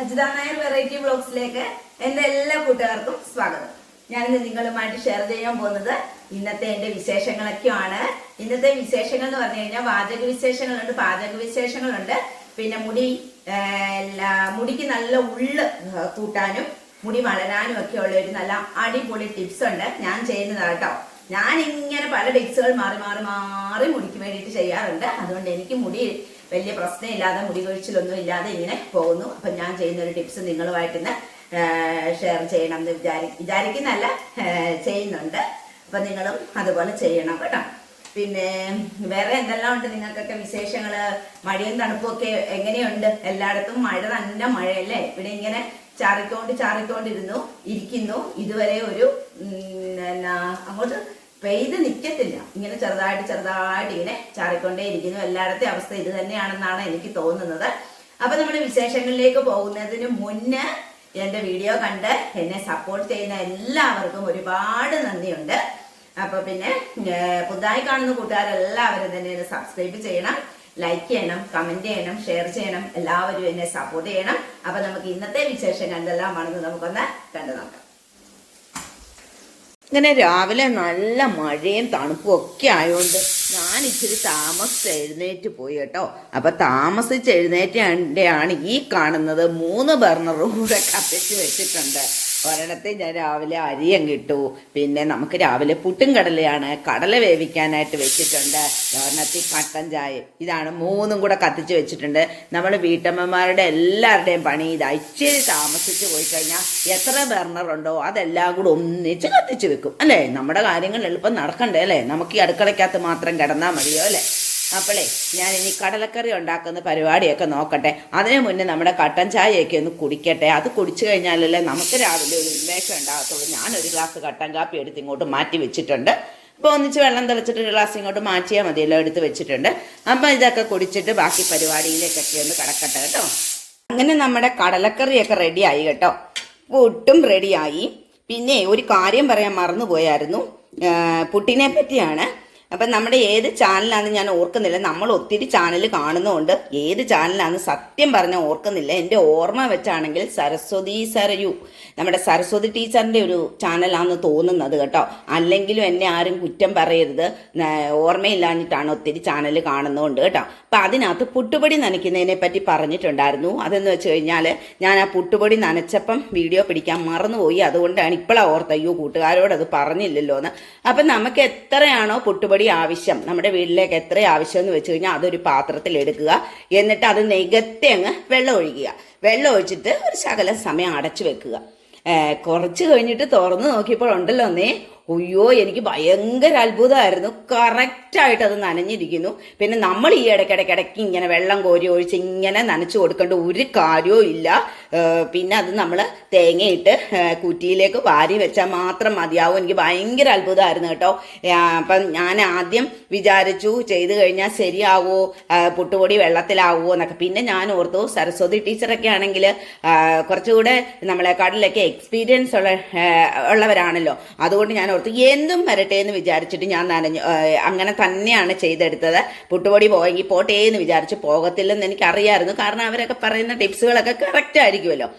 Ajitha Nair variety വ്ളോഗ്സിലേക്ക് എൻ്റെ എല്ലാ കൂട്ടുകാർക്കും സ്വാഗതം. ഞാനിന്ന് നിങ്ങളുമായിട്ട് ഷെയർ ചെയ്യാൻ പോകുന്നത് ഇന്നത്തെ എൻ്റെ വിശേഷങ്ങളൊക്കെയാണ്. ഇന്നത്തെ വിശേഷങ്ങൾ എന്ന് പറഞ്ഞു കഴിഞ്ഞാൽ പാചക വിശേഷങ്ങളുണ്ട്. പിന്നെ മുടിക്ക് നല്ല ഉള്ള് കൂട്ടാനും മുടി വളരാനും ഒക്കെ ഉള്ള ഒരു നല്ല അടിപൊളി ടിപ്സ് ഉണ്ട് ഞാൻ ചെയ്യുന്നതാട്ടോ. ഞാൻ ഇങ്ങനെ പല ടിപ്സുകൾ മാറി മുടിക്ക് വേണ്ടിയിട്ട് ചെയ്യാറുണ്ട്. അതുകൊണ്ട് എനിക്ക് മുടി വലിയ പ്രശ്നമില്ലാതെ മുടി കൊഴിച്ചിലൊന്നും ഇല്ലാതെ ഇങ്ങനെ പോകുന്നു. അപ്പം ഞാൻ ചെയ്യുന്ന ഒരു ടിപ്സ് നിങ്ങളുമായിട്ടിന്ന് ഷെയർ ചെയ്യണം എന്ന് വിചാരിക്കുന്നല്ല, ചെയ്യുന്നുണ്ട്. അപ്പം നിങ്ങളും അതുപോലെ ചെയ്യണം കേട്ടോ. പിന്നെ വേറെ എന്തെല്ലാം ഉണ്ട് നിങ്ങൾക്കൊക്കെ വിശേഷങ്ങള്? മഴയും തണുപ്പും ഒക്കെ എങ്ങനെയുണ്ട്? എല്ലായിടത്തും മഴ തന്നെ മഴയല്ലേ. ഇവിടെ ഇങ്ങനെ ഇരിക്കുന്നു. ഇതുവരെ ഒരു അങ്ങോട്ട് പെയ്ത് നിൽക്കത്തില്ല. ഇങ്ങനെ ചെറുതായിട്ട് ഇങ്ങനെ ചാറിക്കൊണ്ടേ ഇരിക്കുന്നു. എല്ലായിടത്തെ അവസ്ഥ ഇത് തന്നെയാണെന്നാണ് എനിക്ക് തോന്നുന്നത്. അപ്പൊ നമ്മൾ വിശേഷങ്ങളിലേക്ക് പോകുന്നതിന് മുന്നേ എൻ്റെ വീഡിയോ കണ്ട് എന്നെ സപ്പോർട്ട് ചെയ്യുന്ന എല്ലാവർക്കും ഒരുപാട് നന്ദിയുണ്ട്. അപ്പൊ പിന്നെ പുതുതായി കാണുന്ന കൂട്ടുകാരെല്ലാവരും തന്നെ എന്നെ സബ്സ്ക്രൈബ് ചെയ്യണം, ലൈക്ക് ചെയ്യണം, കമന്റ് ചെയ്യണം, ഷെയർ ചെയ്യണം. എല്ലാവരും എന്നെ സപ്പോർട്ട് ചെയ്യണം. അപ്പൊ നമുക്ക് ഇന്നത്തെ വിശേഷങ്ങൾ എന്തെല്ലാമാണെന്ന് നമുക്കൊന്ന് കണ്ടു നോക്കാം. ഇങ്ങനെ രാവിലെ നല്ല മഴയും തണുപ്പും ഒക്കെ ആയതുകൊണ്ട് ഞാൻ ഇച്ചിരി താമസിച്ച് എഴുന്നേറ്റ് പോയി കേട്ടോ. അപ്പൊ താമസിച്ച് എഴുന്നേറ്റാണ് ഈ കാണുന്നത് 3 ബർണറും കൂടെ കത്തിച്ച് വെച്ചിട്ടുണ്ട്. ഒരിടത്ത് ഞാൻ രാവിലെ അരിയം കിട്ടു. പിന്നെ നമുക്ക് രാവിലെ പുട്ടും കടലയാണ്, കടല വേവിക്കാനായിട്ട് വെച്ചിട്ടുണ്ട്. ഒരെണ്ണത്തിൽ കട്ടൻ ചായ. ഇതാണ് 3ഉം കൂടെ കത്തിച്ച് വെച്ചിട്ടുണ്ട്. നമ്മൾ വീട്ടമ്മമാരുടെ എല്ലാവരുടെയും പണി ഇതാ. ഇച്ചിരി താമസിച്ച് പോയി കഴിഞ്ഞാൽ എത്ര ബർണറുണ്ടോ അതെല്ലാം കൂടെ ഒന്നിച്ച് കത്തിച്ച് വെക്കും അല്ലേ. നമ്മുടെ കാര്യങ്ങൾ എളുപ്പം നടക്കണ്ടേ അല്ലേ. നമുക്ക് ഈ അടുക്കളയ്ക്കകത്ത് മാത്രം കിടന്നാൽ മതിയോ അല്ലേ. അപ്പോളേ ഞാൻ ഇനി കടലക്കറി ഉണ്ടാക്കുന്ന പരിപാടിയൊക്കെ നോക്കട്ടെ. അതിനു മുന്നേ നമ്മുടെ കട്ടൻ ചായയൊക്കെ ഒന്ന് കുടിക്കട്ടെ. അത് കുടിച്ചു കഴിഞ്ഞാലല്ലേ നമുക്ക് രാവിലെ ഒരു ഉന്മേഷം ഉണ്ടാകത്തുള്ളൂ. ഞാനൊരു ഗ്ലാസ് കട്ടൻ കാപ്പി എടുത്ത് ഇങ്ങോട്ട് മാറ്റി വെച്ചിട്ടുണ്ട്. ഇപ്പോൾ ഒന്നിച്ച് വെള്ളം തിളച്ചിട്ട് ഒരു ഗ്ലാസ് ഇങ്ങോട്ട് മാറ്റിയാൽ മതിയല്ലോ, എടുത്ത് വെച്ചിട്ടുണ്ട്. അപ്പം ഇതൊക്കെ കുടിച്ചിട്ട് ബാക്കി പരിപാടിയിലേക്കൊക്കെ ഒന്ന് കിടക്കട്ടെ കേട്ടോ. അങ്ങനെ നമ്മുടെ കടലക്കറിയൊക്കെ റെഡിയായി കേട്ടോ. പുട്ടും റെഡിയായി. പിന്നെ ഒരു കാര്യം പറയാൻ മറന്നുപോയായിരുന്നു. പുട്ടിനെ പറ്റിയാണ്. അപ്പം നമ്മുടെ ഏത് ചാനലാണെന്ന് ഞാൻ ഓർക്കുന്നില്ല. നമ്മൾ ഒത്തിരി ചാനൽ കാണുന്നതുകൊണ്ട് ഏത് ചാനലാണെന്ന് സത്യം പറഞ്ഞാൽ ഓർക്കുന്നില്ല. എൻ്റെ ഓർമ്മ വെച്ചാണെങ്കിൽ സരസ്വതി സരയു, നമ്മുടെ സരസ്വതി ടീച്ചറിൻ്റെ ഒരു ചാനലാണെന്ന് തോന്നുന്നത് കേട്ടോ. അല്ലെങ്കിലും എന്നെ ആരും കുറ്റം പറയരുത്, ഓർമ്മയില്ലാഞ്ഞിട്ടാണ് ഒത്തിരി ചാനൽ കാണുന്നതുകൊണ്ട് കേട്ടോ. അപ്പം അതിനകത്ത് പുട്ടുപൊടി നനയ്ക്കുന്നതിനെ പറ്റി പറഞ്ഞിട്ടുണ്ടായിരുന്നു. അതെന്ന് വെച്ച് കഴിഞ്ഞാൽ ഞാൻ ആ പുട്ടുപൊടി നനച്ചപ്പം വീഡിയോ പിടിക്കാൻ മറന്നുപോയി. അതുകൊണ്ടാണ് ഇപ്പോഴാണ് ഓർത്ത്, അയ്യോ കൂട്ടുകാരോട് അത് പറഞ്ഞില്ലല്ലോ എന്ന്. അപ്പം നമുക്ക് എത്രയാണോ പുട്ടുപൊടി ആവശ്യം, നമ്മുടെ വീട്ടിലേക്ക് എത്ര ആവശ്യം എന്ന് വെച്ച് കഴിഞ്ഞാൽ അതൊരു പാത്രത്തിൽ എടുക്കുക. എന്നിട്ട് അത് നികത്തി അങ്ങ് വെള്ളം ഒഴിക്കുക. വെള്ളം ഒഴിച്ചിട്ട് ഒരു ശകലം സമയം അടച്ചു വെക്കുക. കുറച്ച് കഴിഞ്ഞിട്ട് തുറന്ന് നോക്കിയപ്പോൾ ഉണ്ടല്ലോ അയ്യോ എനിക്ക് ഭയങ്കര അത്ഭുതമായിരുന്നു. കറക്റ്റായിട്ട് അത് നനഞ്ഞിരിക്കുന്നു. പിന്നെ നമ്മൾ ഈ ഇടയ്ക്കിടയ്ക്ക് ഇങ്ങനെ വെള്ളം കോരി ഒഴിച്ച് ഇങ്ങനെ നനച്ചു കൊടുക്കേണ്ട ഒരു കാര്യവും ഇല്ല. പിന്നെ അത് നമ്മൾ തേങ്ങയിട്ട് കുറ്റിയിലേക്ക് വാരി വെച്ചാൽ മാത്രം മതിയാവും. എനിക്ക് ഭയങ്കര അത്ഭുതമായിരുന്നു കേട്ടോ. അപ്പം ഞാൻ ആദ്യം വിചാരിച്ചു ചെയ്ത് കഴിഞ്ഞാൽ ശരിയാവോ, പുട്ടുപൊടി വെള്ളത്തിലാവുമോ എന്നൊക്കെ. പിന്നെ ഞാൻ ഓർത്തു സരസ്വതി ടീച്ചറൊക്കെ ആണെങ്കിൽ കുറച്ചുകൂടെ നമ്മളെക്കാട്ടിലൊക്കെ എക്സ്പീരിയൻസ് ഉള്ളവരാണല്ലോ. അതുകൊണ്ട് ഞാൻ ഓർത്ത് എന്തും വരട്ടെ എന്ന് വിചാരിച്ചിട്ട് ഞാൻ അങ്ങനെ തന്നെയാണ് ചെയ്തെടുത്തത്. പുട്ടുപൊടി പോയെങ്കിൽ പോട്ടേ എന്ന് വിചാരിച്ച് പോകത്തില്ലെന്ന് എനിക്കറിയാമായിരുന്നു. കാരണം അവരൊക്കെ പറയുന്ന ടിപ്സുകളൊക്കെ കറക്റ്റ് ആയിരിക്കുമല്ലോ.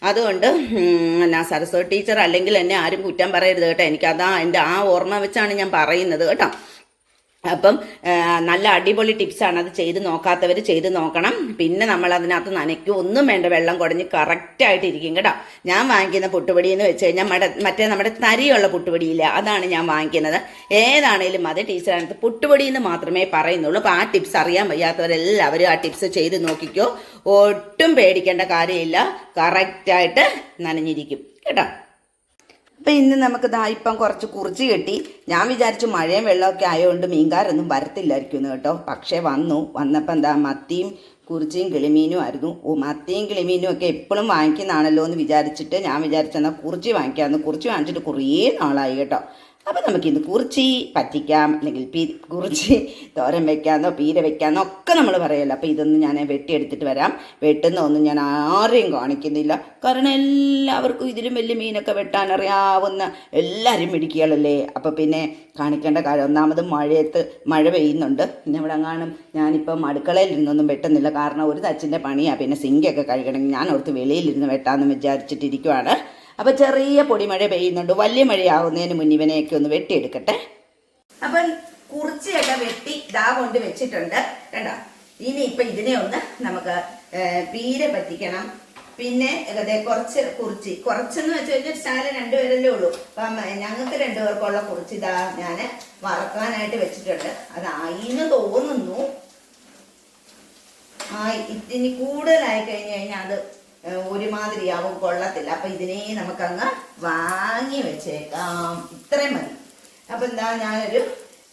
അതുകൊണ്ട് സരസ്വതി ടീച്ചർ അല്ലെങ്കിൽ എന്നെ ആരും കുറ്റം പറയരുത് കേട്ടോ. എനിക്കതാ എൻ്റെ ആ ഓർമ്മ വെച്ചാണ് ഞാൻ പറയുന്നത് കേട്ടോ. അപ്പം നല്ല അടിപൊളി ടിപ്സാണ്. അത് ചെയ്ത് നോക്കാത്തവർ ചെയ്ത് നോക്കണം. പിന്നെ നമ്മൾ അതിനകത്ത് നനയ്ക്കും ഒന്നും വേണ്ട, വെള്ളം കുടഞ്ഞ് കറക്റ്റായിട്ട് ഇരിക്കും കേട്ടോ. ഞാൻ വാങ്ങിക്കുന്ന പുട്ടുപൊടി എന്ന് വെച്ച് കഴിഞ്ഞാൽ മറ്റേ നമ്മുടെ തരിയുള്ള പുട്ടുപൊടിയില്ല, അതാണ് ഞാൻ വാങ്ങിക്കുന്നത്. ഏതാണേലും അത് ടീച്ചറിനകത്ത് പുട്ടുപൊടി എന്ന് മാത്രമേ പറയുന്നുള്ളൂ. അപ്പോൾ ആ ടിപ്സ് അറിയാൻ വയ്യാത്തവരെല്ലാവരും ആ ടിപ്സ് ചെയ്ത് നോക്കിക്കോ. ഒട്ടും പേടിക്കേണ്ട കാര്യമില്ല, കറക്റ്റായിട്ട് നനഞ്ഞിരിക്കും കേട്ടോ. അപ്പം ഇന്ന് നമുക്ക് ഇപ്പം കുറച്ച് കുറിച്ച് കെട്ടി. ഞാൻ വിചാരിച്ചു മഴയും വെള്ളമൊക്കെ ആയതുകൊണ്ട് മീൻകാരൊന്നും വരത്തില്ലായിരിക്കും കേട്ടോ. പക്ഷേ വന്നപ്പോൾ മത്തിയും കുറിച്ചിയും കിളിമീനും ആയിരുന്നു. മത്തിയും കിളിമീനും ഒക്കെ എപ്പോഴും വാങ്ങിക്കുന്നതാണല്ലോ എന്ന് വിചാരിച്ചിട്ട് ഞാൻ വിചാരിച്ചെന്നാൽ കുറിച്ചി വാങ്ങിക്കാമെന്ന്. കുറിച്ചി വാങ്ങിച്ചിട്ട് കുറേ നാളായി കേട്ടോ. അപ്പം നമുക്കിന്ന് കുറിച്ചി പറ്റിക്കാം, അല്ലെങ്കിൽ കുറിച്ചി തോരൻ വെക്കാമെന്നോ പീര വെക്കാമെന്നോ ഒക്കെ നമ്മൾ പറയുമല്ലോ. അപ്പോൾ ഇതൊന്നും ഞാൻ വെട്ടിയെടുത്തിട്ട് വരാം. വെട്ടുന്ന ഒന്നും ഞാൻ ആരെയും കാണിക്കുന്നില്ല, കാരണം എല്ലാവർക്കും ഇതിലും വലിയ മീനൊക്കെ വെട്ടാനറിയാവുന്ന എല്ലാവരും മിടുക്കികളല്ലേ. അപ്പോൾ പിന്നെ കാണിക്കേണ്ട കാര്യം, ഒന്നാമത് മഴ പെയ്യുന്നുണ്ട്. പിന്നെ ഇവിടെ കാണും ഞാനിപ്പം അടുക്കളയിൽ ഇരുന്നൊന്നും വെട്ടുന്നില്ല, കാരണം ഒരു തച്ചിൻ്റെ പണിയാണ്. പിന്നെ സിങ്കൊക്കെ കഴുകണമെങ്കിൽ ഞാൻ ഓർത്ത് വെളിയിലിരുന്ന് വെട്ടാമെന്ന് വിചാരിച്ചിട്ടിരിക്കുവാണ്. അപ്പോൾ ചെറിയ പൊടിമഴ പെയ്യുന്നുണ്ട്, വലിയ മഴയാവുന്നതിന് മുന്നേ ഇവനെയൊക്കെ ഒന്ന് വെട്ടിയെടുക്കട്ടെ. അപ്പം കുറിച്ചിയൊക്കെ വെട്ടി ദാ കൊണ്ട് വെച്ചിട്ടുണ്ട് കേട്ടോ. ഇനി ഇപ്പം ഇതിനെ ഒന്ന് നമുക്ക് പീര പറ്റിക്കണം. പിന്നെ കുറച്ച് കുറച്ചെന്ന് വെച്ച് കഴിഞ്ഞാൽ ശാല രണ്ടുപേരല്ലേ ഉള്ളൂ. അപ്പം ഞങ്ങൾക്ക് രണ്ടുപേർക്കുള്ള കുറിച്ച് ഇതാ ഞാൻ വറക്കാനായിട്ട് വെച്ചിട്ടുണ്ട്. അതായിന്ന് തോന്നുന്നു. ഇനി കൂടുതലായി കഴിഞ്ഞ് കഴിഞ്ഞാൽ അത് ഒരുമാതിരിയാവും, കൊള്ളത്തില്ല. അപ്പൊ ഇതിനെ നമുക്കങ്ങ് വാങ്ങി വെച്ചേക്കാം. ഇത്രയും മതി. അപ്പൊ എന്താ, ഞാനൊരു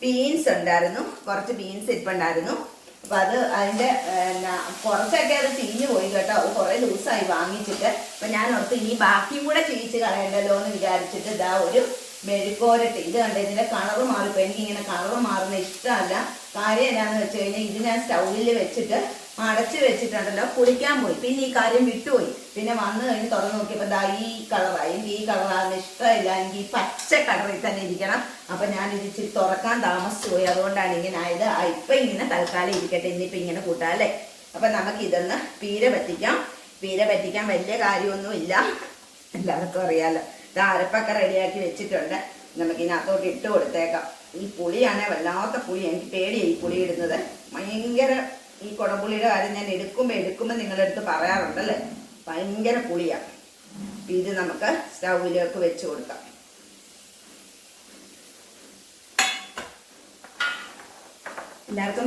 ബീൻസ് ഉണ്ടായിരുന്നു, കുറച്ച് ബീൻസ് ഇരിപ്പുണ്ടായിരുന്നു. അപ്പൊ അതിന്റെ കുറച്ചൊക്കെ അത് ചീഞ്ഞു പോയി കേട്ടോ. അത് കുറെ ദിവസമായി വാങ്ങിച്ചിട്ട്. അപ്പൊ ഞാൻ ഓർത്ത് ഇനി ബാക്കിയും കൂടെ ചീച്ച് കളയണ്ടല്ലോ എന്ന് വിചാരിച്ചിട്ട് ഇതാ ഒരു മെഴുക്കോരട്ട്. ഇത് കണ്ട, ഇതിന്റെ കളറ് മാറിപ്പോ. എനിക്കിങ്ങനെ കളറ് മാറുന്ന ഇഷ്ടമല്ല. കാര്യം എന്നാന്ന് വെച്ച് കഴിഞ്ഞാൽ ഇത് ഞാൻ സ്റ്റൗവിൽ വെച്ചിട്ട് അടച്ചു വെച്ചിട്ടുണ്ടല്ലോ, കുളിക്കാൻ പോയി. പിന്നെ ഈ കാര്യം വിട്ടുപോയി. പിന്നെ വന്നു കഴിഞ്ഞ് തുറന്നു നോക്കിയപ്പോൾ ദാ ഈ കളറായി. എനിക്ക് ഈ കളറാകുന്ന ഇഷ്ടമില്ല, എനിക്ക് ഈ പച്ച കളറിൽ തന്നെ ഇരിക്കണം. അപ്പം ഞാനിത് ഇച്ചിരി തുറക്കാൻ താമസിച്ചു പോയി, അതുകൊണ്ടാണ് ഇങ്ങനെ ആയത്. ഇപ്പം ഇങ്ങനെ തൽക്കാലം ഇരിക്കട്ടെ, ഇനിയിപ്പം ഇങ്ങനെ കൂട്ടാം അല്ലേ. അപ്പം നമുക്ക് ഇതൊന്ന് പീര പറ്റിക്കാം. പീര പറ്റിക്കാൻ വലിയ കാര്യമൊന്നുമില്ല, എല്ലാവർക്കും അറിയാമല്ലോ. ഇത് അരപ്പൊക്കെ റെഡിയാക്കി വെച്ചിട്ടുണ്ട്. നമുക്കിതിനകത്തോട്ട് ഇട്ട് കൊടുത്തേക്കാം. ഈ പുളിയാണേ വല്ലാത്ത പുളി, എനിക്ക് പേടിയായി ഈ പുളി ഇടുന്നത്. ഭയങ്കര, ഈ കുടംപുളിയുടെ കാര്യം ഞാൻ എടുക്കുമ്പോൾ നിങ്ങളുടെ അടുത്ത് പറയാറുണ്ടല്ലേ, ഭയങ്കര പുളിയാണ്. ഇത് നമുക്ക് സ്റ്റൗവിലേക്ക് വെച്ച് കൊടുക്കാം. എല്ലാവർക്കും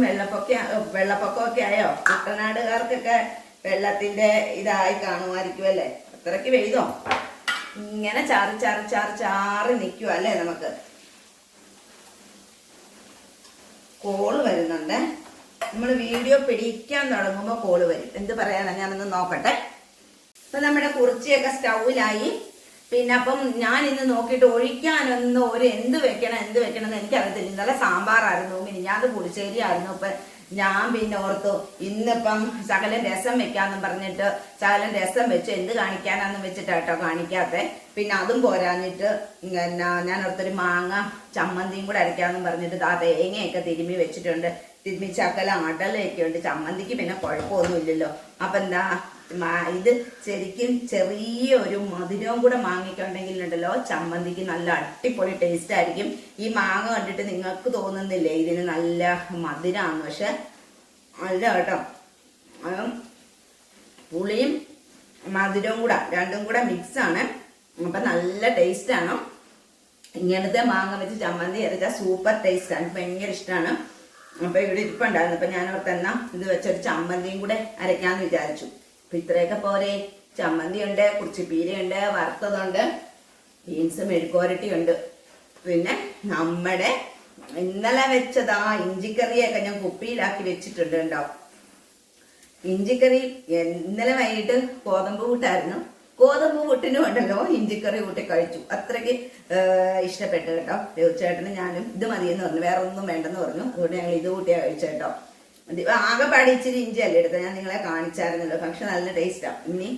വെള്ളപ്പൊക്കമൊക്കെ ആയോ? കുട്ടനാടുകാർക്കൊക്കെ വെള്ളത്തിന്റെ ഇതായി കാണുമായിരിക്കും അല്ലേ. അത്രയ്ക്ക് പെയ്തോ? ഇങ്ങനെ ചാറി നിൽക്കുക അല്ലേ. നമുക്ക് കോള് വരുന്നുണ്ട്. നമ്മൾ വീഡിയോ പിടിക്കാൻ തുടങ്ങുമ്പോൾ കോള് വരും. എന്ത് പറയാനാ, ഞാനൊന്ന് നോക്കട്ടെ. അപ്പൊ നമ്മുടെ കുറിച്ചിയൊക്കെ സ്റ്റൗവിലായി. പിന്നെ അപ്പം ഞാൻ ഇന്ന് നോക്കിയിട്ട് ഒഴിക്കാനൊന്നും എന്ത് വെക്കണം എന്ന് എനിക്കറിയത്തില്ല. ഇന്നലെ സാമ്പാറായിരുന്നു, മിനിഞ്ഞാന്ന് പുളിശ്ശേരി ആയിരുന്നു. ഇപ്പൊ ഞാൻ പിന്നെ ഓർത്തു ഇന്നിപ്പം ശകലം രസം വെക്കാന്നും പറഞ്ഞിട്ട് ശകലം രസം വെച്ച് എന്ത് കാണിക്കാനാന്ന് വെച്ചിട്ടാട്ടോ കാണിക്കാത്തെ. പിന്നെ അതും പോരാഞ്ഞിട്ട് ഞാൻ ഓർത്തൊരു മാങ്ങ ചമ്മന്തിയും കൂടെ അരയ്ക്കാന്നും പറഞ്ഞിട്ട് ആ തേങ്ങയൊക്കെ തിരുമ്മി വെച്ചിട്ടുണ്ട്. തിരുമ്മി ശകലം അടലയൊക്കെ ഉണ്ട്. ചമ്മന്തിക്ക് പിന്നെ കുഴപ്പമൊന്നുമില്ലല്ലോ. അപ്പം എന്താ, ഇത് ശരിക്കും ചെറിയൊരു മധുരവും കൂടെ മാങ്ങയ്ക്കുണ്ടെങ്കിലുണ്ടല്ലോ ചമ്മന്തിക്ക് നല്ല അടിപൊളി ടേസ്റ്റ് ആയിരിക്കും. ഈ മാങ്ങ കണ്ടിട്ട് നിങ്ങൾക്ക് തോന്നുന്നില്ലേ ഇതിന് നല്ല മധുരമാണ്? പക്ഷെ അല്ല കേട്ടോ, പുളിയും മധുരവും കൂടെ രണ്ടും കൂടെ മിക്സാണ്. അപ്പം നല്ല ടേസ്റ്റാണ്. ഇങ്ങനത്തെ മാങ്ങ വെച്ച് ചമ്മന്തി അരച്ചാൽ സൂപ്പർ ടേസ്റ്റാണ്. എനിക്ക് ഭയങ്കര ഇഷ്ടമാണ്. അപ്പം ഇവിടെ ഇരിപ്പുണ്ടായിരുന്നു. അപ്പം ഞാൻ ഓർത്തെന്നാ ഇത് വെച്ചൊരു ചമ്മന്തിയും കൂടെ അരയ്ക്കാമെന്ന് വിചാരിച്ചു. അപ്പം ഇത്രയൊക്കെ പോരെ. ചമ്മന്തി ഉണ്ട്, കുറിച്ചിപ്പീരയുണ്ട്, വറുത്തതുണ്ട്, ബീൻസ് മെഴുക്കുവരട്ടിയുണ്ട്. പിന്നെ നമ്മുടെ ഇന്നലെ വെച്ചതാ ഇഞ്ചിക്കറിയൊക്കെ ഞാൻ കുപ്പിയിലാക്കി വെച്ചിട്ടുണ്ട് കേട്ടോ. ഇഞ്ചിക്കറി ഇന്നലെ വൈകിട്ട് ഗോതമ്പ് കൂട്ടായിരുന്നു. ഗോതമ്പ് കൂട്ടിനും ഉണ്ടല്ലോ ഇഞ്ചിക്കറി കൂട്ടി കഴിച്ചു. അത്രയ്ക്ക് ഇഷ്ടപ്പെട്ടു കേട്ടോ. തീർച്ചയായിട്ടും ഞാനും ഇത് മതിയെന്ന് പറഞ്ഞു, വേറെ ഒന്നും വേണ്ടെന്ന് പറഞ്ഞു. അതുകൊണ്ട് ഞങ്ങൾ ഇത് കൂട്ടിയാ കഴിച്ചു കേട്ടോ. ആകെപ്പാടി ഇച്ചിരി ഇഞ്ചിയല്ലേ എടുത്തത്, ഞാൻ നിങ്ങളെ കാണിച്ചായിരുന്നല്ലോ. പക്ഷെ നല്ല ടേസ്റ്റാണ്. ഇനി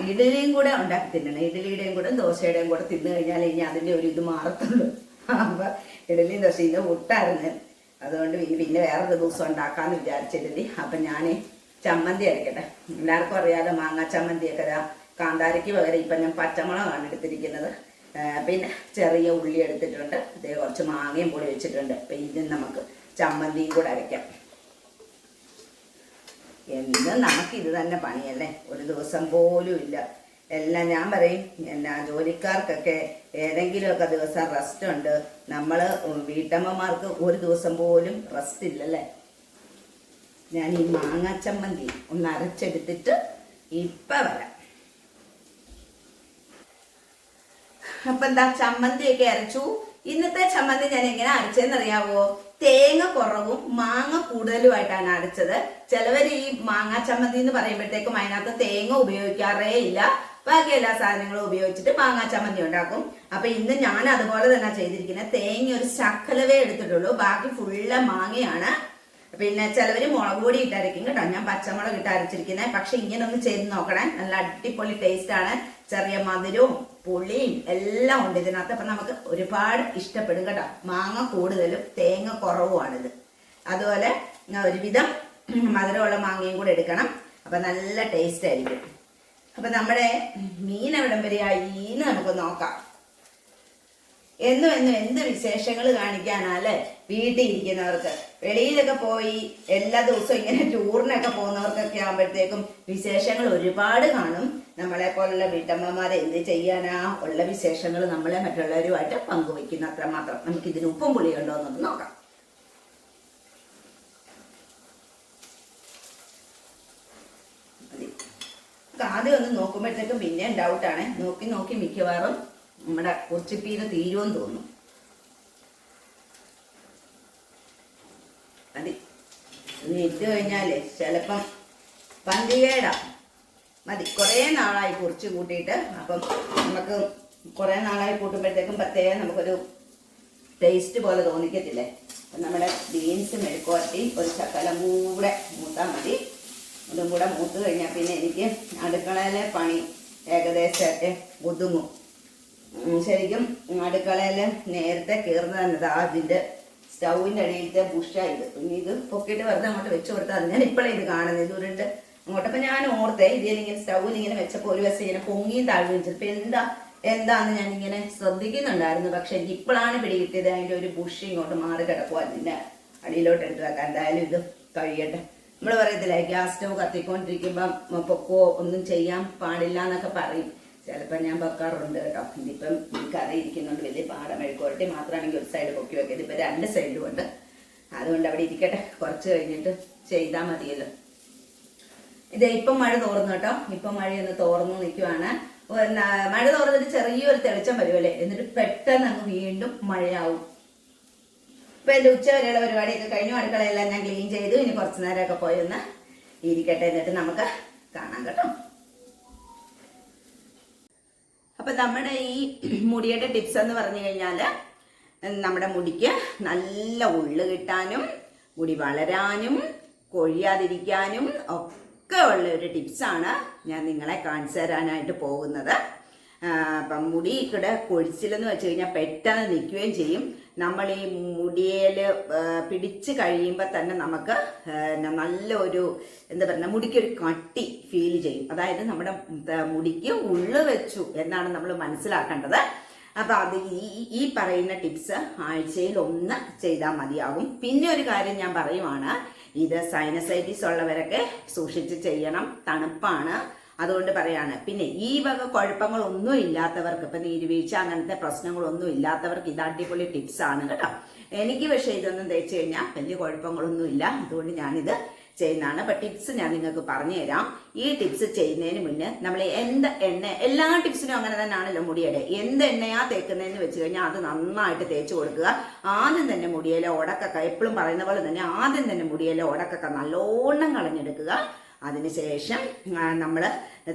ഇഡ്ഡലിയും കൂടെ ഉണ്ടാക്കി തിന്നണം. ഇഡ്ഡലിയുടെയും കൂടെ ദോശയുടെയും കൂടെ തിന്നു കഴിഞ്ഞാൽ ഇനി അതിൻ്റെ ഒരു ഇത് മാറത്തുള്ളൂ. അപ്പൊ ഇഡ്ഡലിയും ദോശയും ഇത് വിട്ടായിരുന്നു. അതുകൊണ്ട് പിന്നെ വേറൊരു ദിവസം ഉണ്ടാക്കാന്ന് വിചാരിച്ചിട്ടില്ലേ. അപ്പൊ ഞാൻ ചമ്മന്തി അരയ്ക്കട്ടെ. എല്ലാവർക്കും അറിയാലോ മാങ്ങാ ചമ്മന്തിയൊക്കെ. കാന്താരയ്ക്ക് പകരം ഇപ്പം ഞാൻ പച്ചമുളകാണ് എടുത്തിരിക്കുന്നത്. പിന്നെ ചെറിയ ഉള്ളി എടുത്തിട്ടുണ്ട്. ഇതേ കുറച്ച് മാങ്ങയും പൊടി വെച്ചിട്ടുണ്ട്. അപ്പം ഇതിന് നമുക്ക് ചമ്മന്തിയും കൂടെ അരയ്ക്കാം. എന്നും നമുക്കിത് തന്നെ പണിയല്ലേ, ഒരു ദിവസം പോലും ഇല്ല. എല്ലാം ഞാൻ പറയും, എന്നാ ജോലിക്കാർക്കൊക്കെ ഏതെങ്കിലുമൊക്കെ ദിവസം റെസ്റ്റ് ഉണ്ട്. നമ്മൾ വീട്ടമ്മമാർക്ക് ഒരു ദിവസം പോലും റെസ്റ്റ് ഇല്ലല്ലേ. ഞാൻ ഈ മാങ്ങാ ചമ്മന്തി ഒന്ന് അരച്ചെടുത്തിട്ട് ഇപ്പം വരാം. അപ്പം എന്താ, ചമ്മന്തിയൊക്കെ അരച്ചു. ഇന്നത്തെ ചമ്മന്തി ഞാൻ എങ്ങനെ അരച്ചതെന്നറിയാവോ? തേങ്ങ കുറവും മാങ്ങ കൂടുതലുമായിട്ടാണ് അരച്ചത്. ചിലവർ ഈ മാങ്ങാ ചമ്മന്തി എന്ന് പറയുമ്പോഴത്തേക്കും അതിനകത്ത് തേങ്ങ ഉപയോഗിക്കാറേ ഇല്ല, ബാക്കി എല്ലാ സാധനങ്ങളും ഉപയോഗിച്ചിട്ട് മാങ്ങാ ചമ്മന്തി ഉണ്ടാക്കും. അപ്പൊ ഇന്ന് ഞാൻ അതുപോലെ തന്നെ ചെയ്തിരിക്കുന്നത്. തേങ്ങ ഒരു ശക്കലവേ എടുത്തിട്ടുള്ളൂ, ബാക്കി ഫുള്ള് മാങ്ങയാണ്. പിന്നെ ചിലവര് മുളക് പൊടി ഇട്ടരയ്ക്കും കേട്ടോ, ഞാൻ പച്ചമുളക് ഇട്ട് അരച്ചിരിക്കുന്നത്. പക്ഷെ ഇങ്ങനെ ഒന്ന് ചെയ്ത് നോക്കണേ, നല്ല അടിപൊളി ടേസ്റ്റ് ആണ്. ചെറിയ മധുരവും പുളിയും എല്ലാം ഉണ്ട് ഇതിനകത്ത്. അപ്പൊ നമുക്ക് ഒരുപാട് ഇഷ്ടപ്പെടും കേട്ടോ. മാങ്ങ കൂടുതലും തേങ്ങ കുറവുമാണിത്. അതുപോലെ ഒരുവിധം മധുരമുള്ള മാങ്ങയും കൂടെ എടുക്കണം, അപ്പൊ നല്ല ടേസ്റ്റ് ആയിരിക്കും. അപ്പൊ നമ്മുടെ മീൻ എവിടം വരെയായി എന്ന് നമുക്ക് നോക്കാം. എന്നും എന്ത് വിശേഷങ്ങൾ കാണിക്കാനല്ലേ വീട്ടിൽ ഇരിക്കുന്നവർക്ക്. വെളിയിലൊക്കെ പോയി എല്ലാ ദിവസവും ഇങ്ങനെ ടൂറിനൊക്കെ പോകുന്നവർക്കൊക്കെ ആകുമ്പോഴത്തേക്കും വിശേഷങ്ങൾ ഒരുപാട് കാണും. നമ്മളെ പോലുള്ള വീട്ടമ്മമാരെ എന്ത് ചെയ്യാനാ, ഉള്ള വിശേഷങ്ങൾ നമ്മളെ മറ്റുള്ളവരുമായിട്ട് പങ്കുവയ്ക്കുന്ന അത്രമാത്രം. നമുക്ക് ഇതിന് ഉപ്പും പുളിയുണ്ടോ എന്നൊന്ന് നോക്കാം. ആദ്യം ഒന്ന് നോക്കുമ്പോഴത്തേക്കും പിന്നെ ഡൗട്ടാണ്. നോക്കി മിക്കവാറും നമ്മുടെ കൊച്ചിപ്പീര് തീരുമെന്ന് തോന്നുന്നു. മതി, ഇനി ഇട്ട് കഴിഞ്ഞാലേ ചിലപ്പം പന്തികേടാ. മതി, കുറേ നാളായി കുറിച്ച് കൂട്ടിയിട്ട്. അപ്പം നമുക്ക് കുറേ നാളായി കൂട്ടുമ്പോഴത്തേക്കും പ്രത്യേകം നമുക്കൊരു ടേസ്റ്റ് പോലെ തോന്നിക്കത്തില്ലേ. അപ്പം നമ്മുടെ ബീൻസ് മെഴുക്കുവരട്ടി ഒരു ശകലം കൂടെ മൂത്താൽ മതി. അതും കൂടെ മൂത്ത് കഴിഞ്ഞാൽ പിന്നെ എനിക്ക് അടുക്കളയിലെ പണി ഏകദേശമൊക്കെ ഒതുങ്ങും. ശരിക്കും അടുക്കളയിൽ നേരത്തെ കയറുന്നത് തന്നെ അതിൻ്റെ സ്റ്റൗവിൻ്റെ അടിയിലത്തെ ബുഷായത്. പിന്നെ ഇത് പൊക്കിയിട്ട് വെറുതെ അങ്ങോട്ട് വെച്ച് കൊടുത്താൽ ഞാൻ ഇപ്പോഴേ ഇത് കാണുന്നത്. ഇത് ഉരുണ്ട് അങ്ങോട്ടപ്പോൾ ഞാൻ ഓർത്തേ ഇതിലിങ്ങനെ സ്റ്റൗവിലിങ്ങനെ വെച്ചപ്പോൾ ഒരു വശം ഇങ്ങനെ പൊങ്ങിയും താഴ്ന്നു വെച്ചപ്പോൾ എന്താന്ന് ഞാനിങ്ങനെ ശ്രദ്ധിക്കുന്നുണ്ടായിരുന്നു. പക്ഷെ എനിക്ക് ഇപ്പോഴാണ് പിടികിട്ടിയത്. അതിൻ്റെ ഒരു ബുഷ് ഇങ്ങോട്ട് മാറി കിടക്കുക, അതിൻ്റെ അടിയിലോട്ട് എടുത്ത് വെക്കാം. എന്തായാലും ഇത് കഴിയട്ടെ. നമ്മൾ പറയത്തില്ലേ ഗ്യാസ് സ്റ്റവ് കത്തിക്കൊണ്ടിരിക്കുമ്പം പൊക്കോ ഒന്നും ചെയ്യാൻ പാടില്ല എന്നൊക്കെ പറയും. ചിലപ്പോൾ ഞാൻ വെക്കാറുണ്ട് കേട്ടോ. ഇതിപ്പം ഈ കറി ഇരിക്കുന്നുണ്ട്, വലിയ പാടം. മെഴുക്കുവരട്ടി മാത്രമാണെങ്കിൽ ഒരു സൈഡ് പൊക്കി വെക്കുക. ഇതിപ്പോൾ രണ്ട് സൈഡും ഉണ്ട്, അതുകൊണ്ട് അവിടെ ഇരിക്കട്ടെ. കുറച്ച് കഴിഞ്ഞിട്ട് ചെയ്താൽ മതിയല്ലോ. ഇത് ഇപ്പം മഴ തോർന്നു കേട്ടോ. ഇപ്പം മഴയൊന്ന് തോർന്നു നിൽക്കുവാണ്. മഴ തോർന്നിട്ട് ചെറിയൊരു തെളിച്ചം വരുമല്ലേ, എന്നിട്ട് പെട്ടെന്ന് അങ്ങ് വീണ്ടും മഴയാവും. ഇപ്പൊ എന്റെ ഉച്ച വരെയുള്ള പരിപാടിയൊക്കെ കഴിഞ്ഞു. അടുക്കളയെല്ലാം ഞാൻ ക്ലീൻ ചെയ്തു. ഇനി കുറച്ചു നേരമൊക്കെ പോയി ഒന്ന് ഇരിക്കട്ടെ, എന്നിട്ട് നമുക്ക് കാണാം കേട്ടോ. അപ്പൊ നമ്മുടെ ഈ മുടിയുടെ ടിപ്സ് എന്ന് പറഞ്ഞു കഴിഞ്ഞാല് നമ്മുടെ മുടിക്ക് നല്ല ഉള്ളു കിട്ടാനും മുടി വളരാനും കൊഴിയാതിരിക്കാനും ഒക്കെ ഉള്ള ഒരു ടിപ്സാണ് ഞാൻ നിങ്ങളെ കാണിച്ചു തരാനായിട്ട് പോകുന്നത്. അപ്പം മുടിയുടെ കൊഴിച്ചിലെന്ന് വെച്ച് കഴിഞ്ഞാൽ പെട്ടെന്ന് നിൽക്കുകയും ചെയ്യും. നമ്മൾ ഈ മുടിയിൽ പിടിച്ച് കഴിയുമ്പോൾ തന്നെ നമുക്ക് നല്ലൊരു എന്താ പറയുക, മുടിക്കൊരു കട്ടി ഫീൽ ചെയ്യും. അതായത് നമ്മുടെ മുടിക്ക് ഉള്ളു വെച്ചു എന്നാണ് നമ്മൾ മനസ്സിലാക്കേണ്ടത്. അപ്പം അത് ഈ പറയുന്ന ടിപ്സ് ആഴ്ചയിൽ 1 ചെയ്താൽ മതിയാകും. പിന്നെ ഒരു കാര്യം ഞാൻ പറയുവാണ്, ഇത് സൈനസൈറ്റിസ് ഉള്ളവരൊക്കെ സൂക്ഷിച്ച് ചെയ്യണം, തണുപ്പാണ്, അതുകൊണ്ട് പറയാണ്. പിന്നെ ഈ വക കുഴപ്പങ്ങളൊന്നും ഇല്ലാത്തവർക്ക്, ഇപ്പം നീരുവീഴ്ച അങ്ങനത്തെ പ്രശ്നങ്ങളൊന്നും ഇല്ലാത്തവർക്ക് ഇത് അടിപൊളി ടിപ്സ് ആണ് കേട്ടോ. എനിക്ക് പക്ഷേ ഇതൊന്നും തേച്ച് കഴിഞ്ഞാൽ വലിയ കുഴപ്പങ്ങളൊന്നും ഇല്ല, അതുകൊണ്ട് ഞാനിത് ചെയ്യുന്നതാണ്. അപ്പം ടിപ്സ് ഞാൻ നിങ്ങൾക്ക് പറഞ്ഞു തരാം. ഈ ടിപ്സ് ചെയ്യുന്നതിന് മുന്നേ നമ്മൾ എന്ത് എണ്ണ, എല്ലാ ടിപ്സിനും അങ്ങനെ തന്നെയാണല്ലോ മുടിയുടെ. എന്ത് എണ്ണയാ തേക്കുന്നതെന്ന് വെച്ച് കഴിഞ്ഞാൽ അത് നന്നായിട്ട് തേച്ച് കൊടുക്കുക. ആദ്യം തന്നെ മുടിയിലെ ഉടക്കൊക്കെ, എപ്പോഴും പറയുന്ന പോലെ തന്നെ ആദ്യം തന്നെ മുടിയിലെ ഉടക്കൊക്കെ നല്ലോണം കളഞ്ഞെടുക്കുക. അതിനുശേഷം നമ്മൾ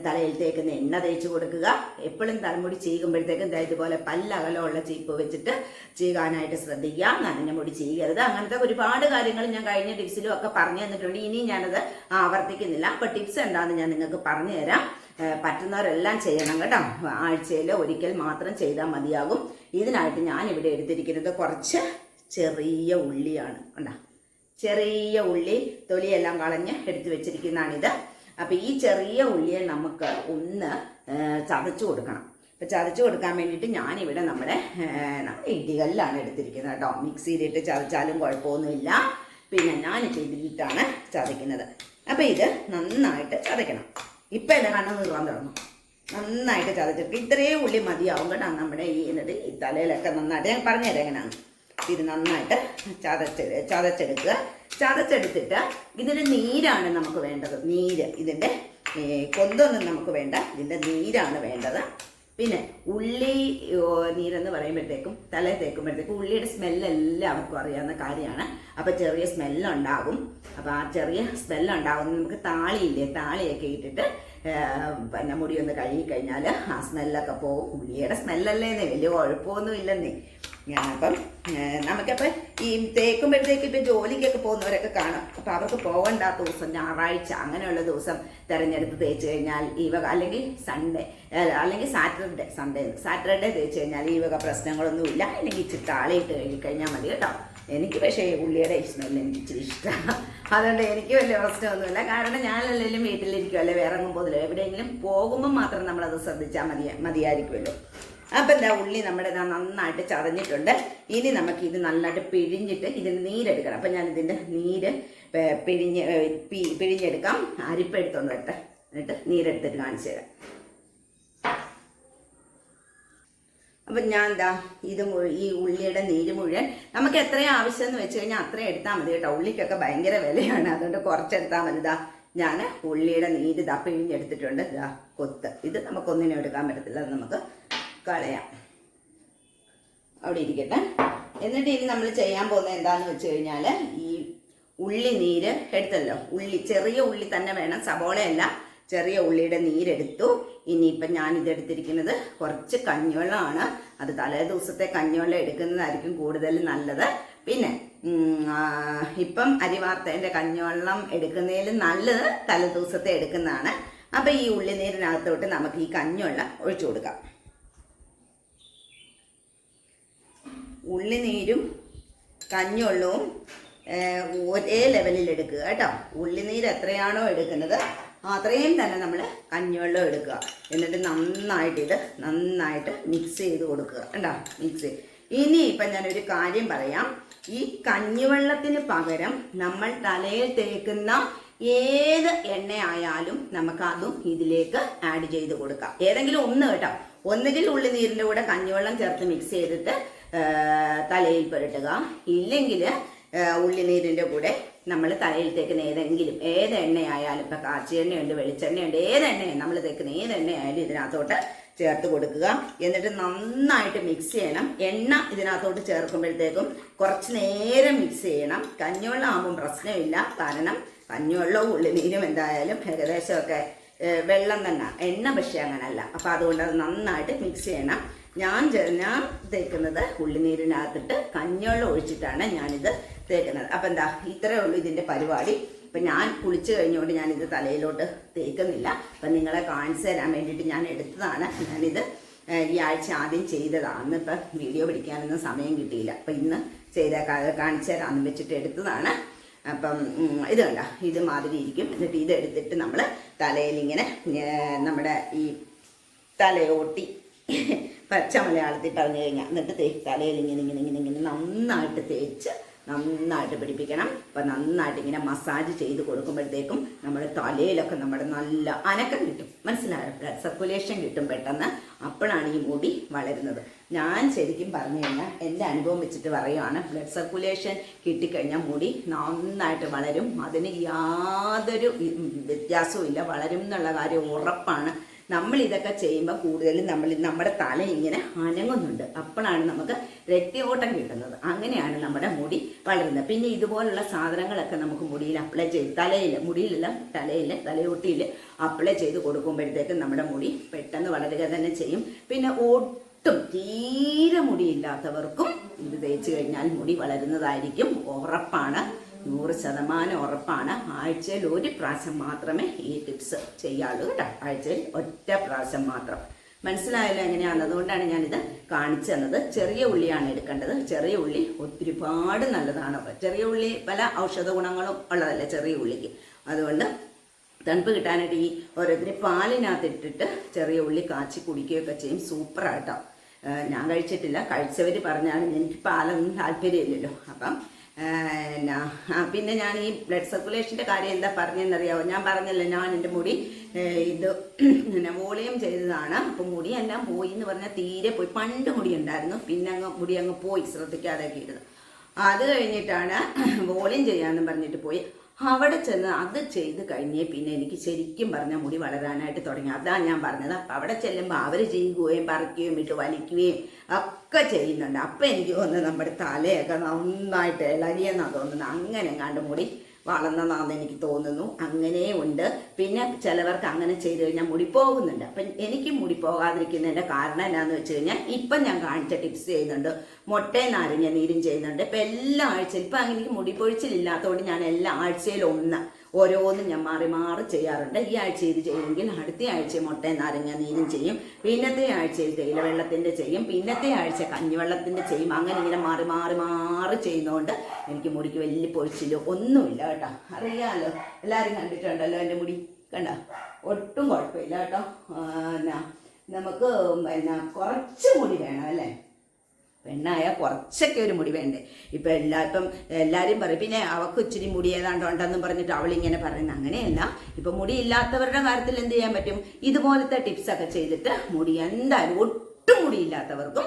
തലയിൽ തേക്കുന്ന എണ്ണ തേച്ച് കൊടുക്കുക. എപ്പോഴും തലമുടി ചീകുമ്പോഴത്തേക്കും ഇതുപോലെ പല്ലകലമുള്ള ചീപ്പ് വെച്ചിട്ട് ചീകാനായിട്ട് ശ്രദ്ധിക്കുക. നനഞ്ഞ മുടി ചീകരുത്. അങ്ങനത്തെ ഒരുപാട് കാര്യങ്ങൾ ഞാൻ കഴിഞ്ഞ ടിപ്സിലും ഒക്കെ പറഞ്ഞു തന്നിട്ടുണ്ട്. ഇനി ഞാനത് ആവർത്തിക്കുന്നില്ല. അപ്പൊ ടിപ്സ് എന്താണെന്ന് ഞാൻ നിങ്ങൾക്ക് പറഞ്ഞു തരാം. പറ്റുന്നവരെല്ലാം ചെയ്യണം കേട്ടോ. ആഴ്ചയിൽ ഒരിക്കൽ മാത്രം ചെയ്താൽ മതിയാകും. ഇതിനായിട്ട് ഞാൻ ഇവിടെ എടുത്തിരിക്കുന്നത് കുറച്ച് ചെറിയ ഉള്ളിയാണ്. കണ്ടോ, ചെറിയ ഉള്ളി തൊലിയെല്ലാം കളഞ്ഞ് എടുത്തു വെച്ചിരിക്കുന്നതാണിത്. അപ്പം ഈ ചെറിയ ഉള്ളിയെ നമുക്ക് ഒന്ന് ചതച്ചു കൊടുക്കണം. അപ്പം ചതച്ചു കൊടുക്കാൻ വേണ്ടിയിട്ട് ഞാനിവിടെ നമ്മുടെ ഇടികല്ലാണ് എടുത്തിരിക്കുന്നത് കേട്ടോ. മിക്സിയിലിട്ട് ചതച്ചാലും കുഴപ്പമൊന്നുമില്ല. പിന്നെ ഞാനിപ്പോൾ ഇതിലിട്ടാണ് ചതയ്ക്കുന്നത്. അപ്പം ഇത് നന്നായിട്ട് ചതയ്ക്കണം. ഇപ്പം എൻ്റെ കണ്ണ് നീറാൻ തുടങ്ങും. നന്നായിട്ട് ചതച്ചെടുക്കുക. ഇത്രയും ഉള്ളി മതിയാവും കേട്ടോ. നമ്മുടെ എന്നിട്ട് ഈ തലയിലൊക്കെ നന്നായിട്ട് ഞാൻ പറഞ്ഞുതരാം എങ്ങനെയാണ്. ഇത് നന്നായിട്ട് ചതച്ചെടുക്കുക. ചതച്ചെടുത്തിട്ട് ഇതിൻ്റെ നീരാണ് നമുക്ക് വേണ്ടത്. നീര്, ഇതിൻ്റെ കൊന്തൊന്നും നമുക്ക് വേണ്ട, ഇതിൻ്റെ നീരാണ് വേണ്ടത്. പിന്നെ ഉള്ളി നീരെന്ന് പറയുമ്പോഴത്തേക്കും തലയിൽ തേക്കുമ്പോഴത്തേക്കും ഉള്ളിയുടെ സ്മെല്ല് എല്ലാവർക്കും അറിയാവുന്ന കാര്യമാണ്. അപ്പോൾ ചെറിയ സ്മെല്ലുണ്ടാകും. അപ്പോൾ ആ ചെറിയ സ്മെല്ലുണ്ടാകുന്ന നമുക്ക് താളിയില്ലേ, താളിയൊക്കെ ഇട്ടിട്ട് പിന്നെ മുടി ഒന്ന് കഴുകി കഴിഞ്ഞാൽ ആ സ്മെല്ലൊക്കെ പോകും. ഉള്ളിയുടെ സ്മെല്ലല്ലേന്നേ, വലിയ കുഴപ്പമൊന്നും ഇല്ലെന്നേ. അപ്പം നമുക്കപ്പോൾ ഈ തേക്കുമ്പോഴത്തേക്ക് ഇപ്പം ജോലിക്കൊക്കെ പോകുന്നവരൊക്കെ കാണും. അപ്പം അവർക്ക് പോകണ്ടാത്ത ദിവസം ഞായറാഴ്ച അങ്ങനെയുള്ള ദിവസം തിരഞ്ഞെടുത്ത് തേച്ച് കഴിഞ്ഞാൽ ഈ വക, അല്ലെങ്കിൽ സൺഡേ അല്ലെങ്കിൽ സാറ്റർഡേ തേച്ച് കഴിഞ്ഞാൽ ഈ വക പ്രശ്നങ്ങളൊന്നുമില്ല. അല്ലെങ്കിൽ ഇച്ചിരി താളിയിട്ട് കഴുകിക്കഴിഞ്ഞാൽ മതി കേട്ടോ. എനിക്ക് പക്ഷേ ഉള്ളിയുടെ ഈ സ്മെല്ല് എനിക്ക് ഇച്ചിരി ഇഷ്ടമാണ്. അതുകൊണ്ട് എനിക്ക് വലിയ പ്രശ്നമൊന്നുമില്ല. കാരണം ഞാനല്ലെങ്കിലും വീട്ടിലിരിക്കും, അല്ലെ വേറെ എങ്ങും പോകുന്നില്ല. എവിടെയെങ്കിലും പോകുമ്പോൾ മാത്രം നമ്മളത് ശ്രദ്ധിച്ചാൽ മതിയായിരിക്കുമല്ലോ. അപ്പം എന്താ, ഉള്ളി നമ്മുടെ നന്നായിട്ട് ചതഞ്ഞിട്ടുണ്ട്. ഇനി നമുക്ക് ഇത് നന്നായിട്ട് പിഴിഞ്ഞിട്ട് ഇതിന് നീരെടുക്കണം. അപ്പം ഞാൻ ഇതിൻ്റെ നീര് പിഴിഞ്ഞെടുക്കാം. അരിപ്പെടുത്തൊന്ന് വരട്ടെ, എന്നിട്ട് നീരെടുത്തിട്ട് കാണിച്ചു തരാം. അപ്പം ഞാൻ എന്താ ഈ ഉള്ളിയുടെ നീര് മുഴുവൻ നമുക്ക് എത്രയും ആവശ്യം എന്ന് വെച്ച് കഴിഞ്ഞാൽ അത്രയും എടുത്താൽ മതി കേട്ടോ. ഉള്ളിക്കൊക്കെ ഭയങ്കര വിലയാണ്, അതുകൊണ്ട് കുറച്ചെടുത്താൽ മതി. ഞാൻ ഉള്ളിയുടെ നീര് പിഴിഞ്ഞെടുത്തിട്ടുണ്ട്. കൊത്ത് ഇത് നമുക്കൊന്നിനും എടുക്കാൻ പറ്റത്തില്ല, അത് നമുക്ക് കളയാം, അവിടെ ഇരിക്കട്ടെ. എന്നിട്ട് ഇനി നമ്മൾ ചെയ്യാൻ പോകുന്നത് എന്താന്ന് വെച്ച് കഴിഞ്ഞാൽ, ഈ ഉള്ളി നീര് എടുത്തല്ലോ, ചെറിയ ഉള്ളി തന്നെ വേണം, സബോളയല്ല, ചെറിയ ഉള്ളിയുടെ നീരെടുത്തു. ഇനിയിപ്പം ഞാൻ ഇതെടുത്തിരിക്കുന്നത് കുറച്ച് കഞ്ഞിവെള്ളമാണ്. അത് തലേ ദിവസത്തെ കഞ്ഞിവെള്ളം എടുക്കുന്നതായിരിക്കും കൂടുതൽ നല്ലത്. പിന്നെ ഇപ്പം അരി വാർത്തതിൻ്റെ കഞ്ഞിവെള്ളം എടുക്കുന്നതിൽ നല്ലത് തലേ ദിവസത്തെ എടുക്കുന്നതാണ്. അപ്പം ഈ ഉള്ളി നീരിനകത്തോട്ട് നമുക്ക് ഈ കഞ്ഞിവെള്ളം ഒഴിച്ചു കൊടുക്കാം. ഉള്ളിനീരും കഞ്ഞിവെള്ളവും ഒരേ ലെവലിൽ എടുക്കുക കേട്ടോ. ഉള്ളിനീര് എത്രയാണോ എടുക്കുന്നത് അത്രയും തന്നെ നമ്മൾ കഞ്ഞിവെള്ളം എടുക്കുക. എന്നിട്ട് നന്നായിട്ട് മിക്സ് ചെയ്ത് കൊടുക്കുക കേട്ടോ. മിക്സ്. ഇനി ഇപ്പം ഞാനൊരു കാര്യം പറയാം. ഈ കഞ്ഞിവെള്ളത്തിന് പകരം നമ്മൾ തലയിൽ തേക്കുന്ന ഏത് എണ്ണയായാലും നമുക്കതും ഇതിലേക്ക് ആഡ് ചെയ്ത് കൊടുക്കാം. ഏതെങ്കിലും ഒന്ന് കേട്ടോ. ഒന്നുകിൽ ഉള്ളിനീരിൻ്റെ കൂടെ കഞ്ഞിവെള്ളം ചേർത്ത് മിക്സ് ചെയ്തിട്ട് തലയിൽ പുരട്ടുക, ഇല്ലെങ്കിൽ ഉള്ളിനീരിൻ്റെ കൂടെ നമ്മൾ തലയിൽ തേക്കുന്ന ഏത് എണ്ണയായാലും, ഇപ്പം കാച്ചിയ എണ്ണയുണ്ട്, വെളിച്ചെണ്ണയുണ്ട്, നമ്മൾ തേക്കുന്ന ഏത് എണ്ണയായാലും ഇതിനകത്തോട്ട് ചേർത്ത് കൊടുക്കുക. എന്നിട്ട് നന്നായിട്ട് മിക്സ് ചെയ്യണം. എണ്ണ ഇതിനകത്തോട്ട് ചേർക്കുമ്പോഴത്തേക്കും കുറച്ച് നേരം മിക്സ് ചെയ്യണം. കഞ്ഞിവെള്ളം ആകുമ്പം പ്രശ്നമില്ല, കാരണം കഞ്ഞിവെള്ളവും ഉള്ളിനീരും എന്തായാലും ഏകദേശമൊക്കെ വെള്ളം തന്നെ, എണ്ണ പക്ഷേ അങ്ങനല്ല. അപ്പം അതുകൊണ്ട് അത് നന്നായിട്ട് മിക്സ് ചെയ്യണം. ഞാൻ തേക്കുന്നത് ഉള്ളിനീരിനകത്തിട്ട് കഞ്ഞിവെള്ളം ഒഴിച്ചിട്ടാണ് ഞാനിത് തേക്കുന്നത്. അപ്പം എന്താ, ഇത്രയേ ഉള്ളൂ ഇതിൻ്റെ പരിപാടി. അപ്പം ഞാൻ കുളിച്ച് കഴിഞ്ഞുകൊണ്ട് ഞാനിത് തലയിലോട്ട് തേക്കുന്നില്ല. അപ്പം നിങ്ങളെ കാണിച്ചു തരാൻ വേണ്ടിയിട്ട് ഞാൻ എടുത്തതാണ്. ഞാനിത് ഈ ആഴ്ച ആദ്യം ചെയ്തതാണ്. അന്നിപ്പം വീഡിയോ പിടിക്കാനൊന്നും സമയം കിട്ടിയില്ല. അപ്പം ഇന്ന് കാണിച്ചു തരാമെന്ന് വെച്ചിട്ട് എടുത്തതാണ്. അപ്പം ഇത് കണ്ട, ഇത് മാതിരി ഇരിക്കും. എന്നിട്ട് ഇതെടുത്തിട്ട് നമ്മൾ തലയിലിങ്ങനെ നമ്മുടെ ഈ തലയോട്ടി പച്ച മലയാളത്തിൽ പറഞ്ഞു കഴിഞ്ഞാൽ, എന്നിട്ട് തലയിൽ ഇങ്ങനെ നന്നായിട്ട് തേച്ച് നന്നായിട്ട് പിടിപ്പിക്കണം. അപ്പം നന്നായിട്ട് ഇങ്ങനെ മസാജ് ചെയ്ത് കൊടുക്കുമ്പോഴത്തേക്കും നമ്മുടെ തലയിലൊക്കെ നമ്മുടെ നല്ല അനക്കം കിട്ടും. മനസ്സിലായോ? ബ്ലഡ് സർക്കുലേഷൻ കിട്ടും പെട്ടെന്ന്. അപ്പോഴാണ് ഈ മുടി വളരുന്നത്. ഞാൻ ശരിക്കും പറഞ്ഞു കഴിഞ്ഞാൽ എൻ്റെ അനുഭവം വെച്ചിട്ട് പറയുകയാണ്, ബ്ലഡ് സർക്കുലേഷൻ കിട്ടിക്കഴിഞ്ഞാൽ മുടി നന്നായിട്ട് വളരും. അതിന് യാതൊരു വ്യത്യാസവും ഇല്ല, വളരും എന്നുള്ള കാര്യം ഉറപ്പാണ്. നമ്മൾ ഇതൊക്കെ ചെയ്യുമ്പോൾ കൂടുതലും നമ്മുടെ തല ഇങ്ങനെ അനങ്ങുന്നുണ്ട്. അപ്പോഴാണ് നമുക്ക് രക്തയോട്ടം കിട്ടുന്നത്. അങ്ങനെയാണ് നമ്മുടെ മുടി വളരുന്നത്. പിന്നെ ഇതുപോലുള്ള സാധനങ്ങളൊക്കെ നമുക്ക് മുടിയിൽ അപ്ലൈ ചെയ്ത് തലയോട്ടിയിൽ അപ്ലൈ ചെയ്ത് കൊടുക്കുമ്പോഴത്തേക്കും നമ്മുടെ മുടി പെട്ടെന്ന് വളരുക തന്നെ ചെയ്യും. പിന്നെ ഒട്ടും തീരെ മുടിയില്ലാത്തവർക്കും ഇത് തേച്ച് കഴിഞ്ഞാൽ മുടി വളരുന്നതായിരിക്കും, ഉറപ്പാണ്, 100% ഉറപ്പാണ്. ആഴ്ചയിൽ ഒരു പ്രാവശ്യം മാത്രമേ ഈ ടിപ്സ് ചെയ്യാറുള്ളൂ കേട്ടോ. ആഴ്ചയിൽ ഒറ്റ പ്രാവശ്യം മാത്രം. മനസ്സിലായല്ലോ എങ്ങനെയാണെന്ന്? അതുകൊണ്ടാണ് ഞാനിത് കാണിച്ചു തന്നത്. ചെറിയ ഉള്ളിയാണ് എടുക്കേണ്ടത്. ചെറിയ ഉള്ളി ഒരുപാട് നല്ലതാണ്. ചെറിയ ഉള്ളി പല ഔഷധ ഗുണങ്ങളും ഉള്ളതല്ലേ ചെറിയ ഉള്ളിക്ക്. അതുകൊണ്ട് തണുപ്പ് കിട്ടാനായിട്ട് ഈ ഓരോരുത്തർ പാലിനകത്തിട്ടിട്ട് ചെറിയ ഉള്ളി കാച്ചി കുടിക്കുകയൊക്കെ ചെയ്യും. സൂപ്പറായിട്ടോ. ഞാൻ കഴിച്ചിട്ടില്ല, കഴിച്ചവർ പറഞ്ഞാണ്. എനിക്ക് പാലൊന്നും താല്പര്യമില്ലല്ലോ. അപ്പം പിന്നെ ഞാൻ ഈ ബ്ലഡ് സർക്കുലേഷൻ്റെ കാര്യം എന്താ പറഞ്ഞതെന്നറിയാമോ? ഞാൻ പറഞ്ഞല്ലോ, ഞാൻ എൻ്റെ മുടി ഇത് വോളിയം ചെയ്തതാണ്. അപ്പം മുടിയെല്ലാം പോയി എന്ന് പറഞ്ഞാൽ തീരെ പോയി. പണ്ട് മുടി ഉണ്ടായിരുന്നു, പിന്നെ മുടി അങ്ങ് പോയി, ശ്രദ്ധിക്കാതെയൊക്കെ ഇരുന്നു. അത് കഴിഞ്ഞിട്ടാണ് വോളിയം ചെയ്യാമെന്ന് പറഞ്ഞിട്ട് പോയി. അവിടെ ചെന്ന് അത് ചെയ്ത് കഴിഞ്ഞേ പിന്നെ എനിക്ക് ശരിക്കും പറഞ്ഞാൽ മുടി വളരാനായിട്ട് തുടങ്ങി. അതാണ് ഞാൻ പറഞ്ഞത്. അപ്പം അവിടെ ചെല്ലുമ്പോൾ അവർ ചെയ്യുകയും പറിക്കുകയും ഇട്ട് വലിക്കുകയും ഒക്കെ ചെയ്യുന്നുണ്ട്. അപ്പം എനിക്ക് തോന്നുന്നത് നമ്മുടെ തലയൊക്കെ നന്നായിട്ട് ഇളകിയെന്നാണ് തോന്നുന്നത്. അങ്ങനെ എങ്ങാണ്ട് മുടി വളർന്നതാണെന്ന് എനിക്ക് തോന്നുന്നു. അങ്ങനെയുണ്ട്. പിന്നെ ചിലവർക്ക് അങ്ങനെ ചെയ്ത് കഴിഞ്ഞാൽ മുടി പോകുന്നുണ്ട്. അപ്പം എനിക്ക് മുടി പോകാതിരിക്കുന്നതിൻ്റെ കാരണം എന്താണെന്ന് വെച്ച് കഴിഞ്ഞാൽ ഇപ്പം ഞാൻ കാണിച്ച ടിപ്സ് ചെയ്യുന്നുണ്ട്. മുട്ടയും നാരങ്ങ നീരും ചെയ്യുന്നുണ്ട്. ഇപ്പം എല്ലാ ആഴ്ചയും ഇപ്പം എനിക്ക് മുടി പൊഴിച്ചിലില്ലാത്തതുകൊണ്ട് ഞാൻ എല്ലാ ആഴ്ചയിലും ഓരോന്നും ഞാൻ മാറി മാറി ചെയ്യാറുണ്ട്. ഈ ആഴ്ച ഇത് ചെയ്യുമെങ്കിൽ അടുത്ത ആഴ്ച മുട്ടയും നാരങ്ങ നീരും ചെയ്യും, പിന്നത്തെ ആഴ്ചയിൽ തേയില വെള്ളത്തിൻ്റെ ചെയ്യും, പിന്നത്തെ ആഴ്ച കഞ്ഞിവെള്ളത്തിൻ്റെ ചെയ്യും. അങ്ങനെ ഇങ്ങനെ മാറി മാറി മാറി ചെയ്യുന്നതുകൊണ്ട് എനിക്ക് മുടിക്ക് വലിയ പൊഴിച്ചിലോ ഒന്നുമില്ല കേട്ടോ. അറിയാമല്ലോ, എല്ലാവരും കണ്ടിട്ടുണ്ടല്ലോ എൻ്റെ മുടി, കണ്ട ഒട്ടും കുഴപ്പമില്ല കേട്ടോ. നമുക്ക് കുറച്ച് മുടി വേണം അല്ലേ, പെണ്ണായ കുറച്ചൊക്കെ ഒരു മുടി വേണ്ടേ. ഇപ്പം എല്ലാവരും പറയും പിന്നെ അവൾക്ക് ഇച്ചിരി മുടി ഏതാണ്ട് ഉണ്ടെന്നും പറഞ്ഞിട്ട് അവളിങ്ങനെ പറയുന്നത്. അങ്ങനെയല്ല. ഇപ്പം മുടി ഇല്ലാത്തവരുടെ കാര്യത്തിൽ എന്ത് ചെയ്യാൻ പറ്റും, ഇതുപോലത്തെ ടിപ്സൊക്കെ ചെയ്തിട്ട് മുടി എന്തായാലും ഒട്ടും മുടിയില്ലാത്തവർക്കും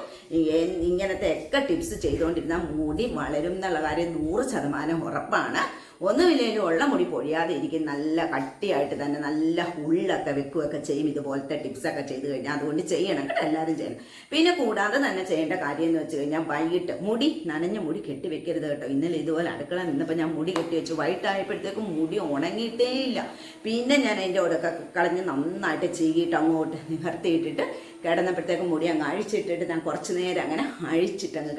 ഇങ്ങനത്തെ ഒക്കെ ടിപ്സ് ചെയ്തുകൊണ്ടിരുന്നാൽ മുടി വളരും എന്നുള്ള കാര്യം 100% ഉറപ്പാണ്. ഒന്നുമില്ലെങ്കിലും ഉള്ള മുടി പൊഴിയാതെ ഇരിക്കും, നല്ല കട്ടിയായിട്ട് തന്നെ നല്ല ഉള്ളൊക്കെ വെക്കുകയൊക്കെ ചെയ്യും ഇതുപോലത്തെ ടിപ്സൊക്കെ ചെയ്ത് കഴിഞ്ഞാൽ. അതുകൊണ്ട് ചെയ്യണം കേട്ടോ, എല്ലാവരും ചെയ്യണം. പിന്നെ കൂടാതെ തന്നെ ചെയ്യേണ്ട കാര്യം എന്ന് വെച്ച് കഴിഞ്ഞാൽ വൈകിട്ട് മുടി നനഞ്ഞ മുടി കെട്ടി വെക്കരുത് കേട്ടോ. ഇന്നലെ ഇതുപോലെ അടുക്കള നിന്നപ്പോൾ ഞാൻ മുടി കെട്ടി വെച്ചു, വൈകിട്ടായപ്പോഴത്തേക്കും മുടി ഉണങ്ങിയിട്ടേ ഇല്ല. പിന്നെ ഞാൻ അതിൻ്റെ ഓടൊക്കെ കളഞ്ഞ് നന്നായിട്ട് ചീകിയിട്ട് അങ്ങോട്ട് നിവർത്തിയിട്ടിട്ട് കിടന്നപ്പോഴത്തേക്കും മുടി അങ്ങ് അഴിച്ചിട്ടിട്ട് ഞാൻ കുറച്ച് നേരം അങ്ങനെ അഴിച്ചിട്ടങ്ങ്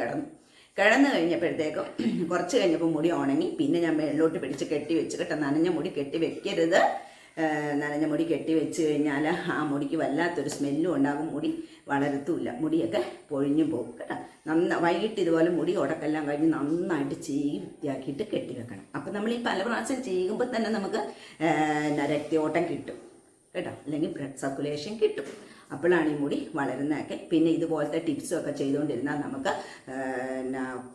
കിടന്നു കഴിഞ്ഞപ്പോഴത്തേക്കും കുറച്ച് കഴിഞ്ഞപ്പോൾ മുടി ഉണങ്ങി. പിന്നെ ഞാൻ മേളിലോട്ട് പിടിച്ച് കെട്ടി വെച്ച് കേട്ടോ. നനഞ്ഞ മുടി കെട്ടി വെക്കരുത്. നനഞ്ഞ മുടി കെട്ടി വെച്ച് കഴിഞ്ഞാൽ ആ മുടിക്ക് വല്ലാത്തൊരു സ്മെല്ലും ഉണ്ടാകും, മുടി വളരത്തുമില്ല, മുടിയൊക്കെ പൊഴിഞ്ഞു പോകും കേട്ടോ. വൈകിട്ട് ഇതുപോലെ മുടി ഉടക്കെല്ലാം കഴിഞ്ഞ് നന്നായിട്ട് ചീകി വൃത്തിയാക്കിയിട്ട് കെട്ടി വെക്കണം. അപ്പം നമ്മൾ ഈ പല പ്രാവശ്യം ചെയ്യുമ്പോൾ തന്നെ നമുക്ക് രക്തയോട്ടം കിട്ടും കേട്ടോ, അല്ലെങ്കിൽ ബ്ലഡ് സർക്കുലേഷൻ കിട്ടും. അപ്പോഴാണ് ഈ മുടി വളരുന്നതൊക്കെ. പിന്നെ ഇതുപോലത്തെ ടിപ്സും ഒക്കെ ചെയ്തുകൊണ്ടിരുന്നാൽ നമുക്ക്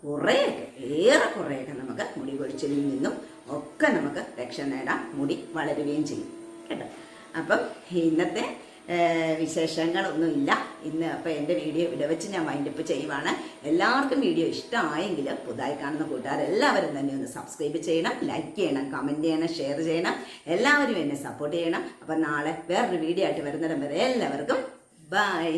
കുറേയൊക്കെ നമുക്ക് മുടി കൊഴിച്ചിലിൽ നിന്നും ഒക്കെ നമുക്ക് രക്ഷ നേടാം, മുടി വളരുകയും ചെയ്യും കേട്ടോ. അപ്പം ഇന്നത്തെ വിശേഷങ്ങളൊന്നുമില്ല ഇന്ന്. അപ്പോൾ എൻ്റെ വീഡിയോ ഇവിടെ വെച്ച് ഞാൻ വൈൻഡപ്പ് ചെയ്യുവാണ്. എല്ലാവർക്കും വീഡിയോ ഇഷ്ടമായെങ്കിൽ പുതുതായി കാണുന്ന കൂട്ടുകാരെല്ലാവരും തന്നെ ഒന്ന് സബ്സ്ക്രൈബ് ചെയ്യണം, ലൈക്ക് ചെയ്യണം, കമൻറ്റ് ചെയ്യണം, ഷെയർ ചെയ്യണം. എല്ലാവരും എന്നെ സപ്പോർട്ട് ചെയ്യണം. അപ്പം നാളെ വേറൊരു വീഡിയോ ആയിട്ട് വരുന്നിടം വരെ എല്ലാവർക്കും ബൈ.